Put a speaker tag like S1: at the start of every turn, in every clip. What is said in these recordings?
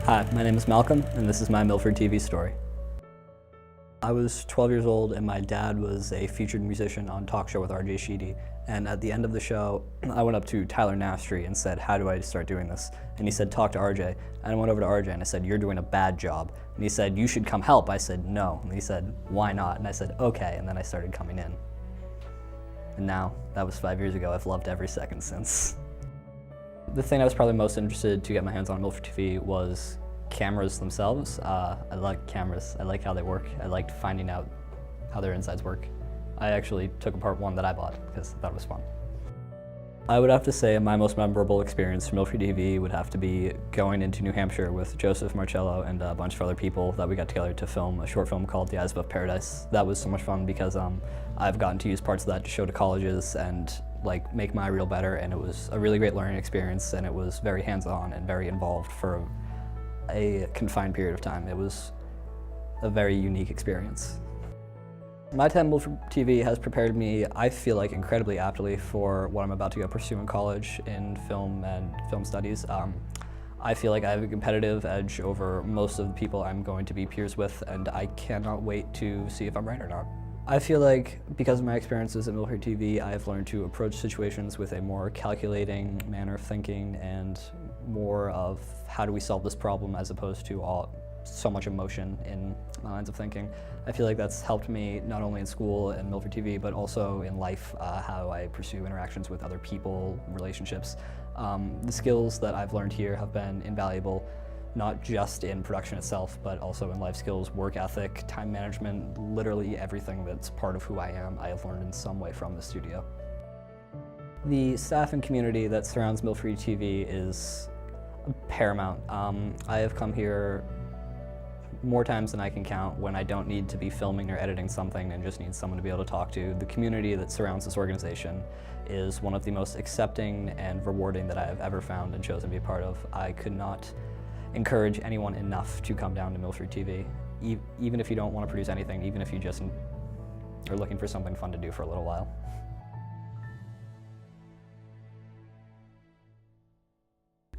S1: Hi, my name is Malcolm, and this is my Milford TV story. I was 12 years old, and my dad was a featured musician on Talk Show with R.J. Sheedy. And at the end of the show, I went up to Tyler Nastry and said, "How do I start doing this?" And he said, "Talk to RJ." And I went over to RJ and I said, "You're doing a bad job." And he said, "You should come help." I said, "No." And he said, "Why not?" And I said, "Okay." And then I started coming in. And now, that was 5 years ago. I've loved every second since. The thing I was probably most interested to get my hands on Milford TV was cameras themselves. I like cameras. I like how they work. I liked finding out how their insides work. I actually took apart one that I bought because I thought it was fun. I would have to say my most memorable experience from Milford TV would have to be going into New Hampshire with Joseph Marcello and a bunch of other people that we got together to film a short film called The Eyes Above Paradise. That was so much fun because I've gotten to use parts of that to show to colleges and make my reel better, and it was a really great learning experience, and it was very hands-on and very involved for a confined period of time. It was a very unique experience. My time at Milford TV has prepared me, I feel like, incredibly aptly for what I'm about to go pursue in college in film and film studies. I feel like I have a competitive edge over most of the people I'm going to be peers with, and I cannot wait to see if I'm right or not. I feel like because of my experiences at Milford TV, I've learned to approach situations with a more calculating manner of thinking and more of how do we solve this problem as opposed to so much emotion in my lines of thinking. I feel like that's helped me not only in school and Milford TV, but also in life, how I pursue interactions with other people, relationships. The skills that I've learned here have been invaluable, not just in production itself, but also in life skills, work ethic, time management, literally everything that's part of who I am, I have learned in some way from the studio. The staff and community that surrounds Milford TV is paramount. I have come here more times than I can count when I don't need to be filming or editing something and just need someone to be able to talk to. The community that surrounds this organization is one of the most accepting and rewarding that I have ever found and chosen to be a part of. I could not encourage anyone enough to come down to Milford TV, even if you don't want to produce anything, even if you just are looking for something fun to do for a little while.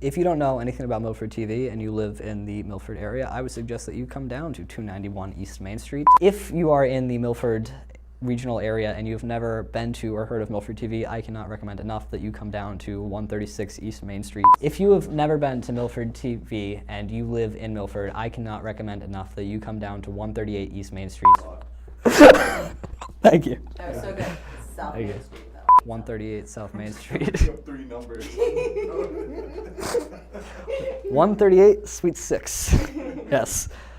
S1: If you don't know anything about Milford TV and you live in the Milford area, I would suggest that you come down to 291 East Main Street. If you are in the Milford regional area and you've never been to or heard of Milford TV, I cannot recommend enough that you come down to 136 East Main Street. If you have never been to Milford TV and you live in Milford, I cannot recommend enough that you come down to 138 East Main Street. Thank you.
S2: That was so good. South Main Street, though.
S1: 138 South Main Street.
S3: You have 3 numbers.
S1: 138 Suite 6. Yes.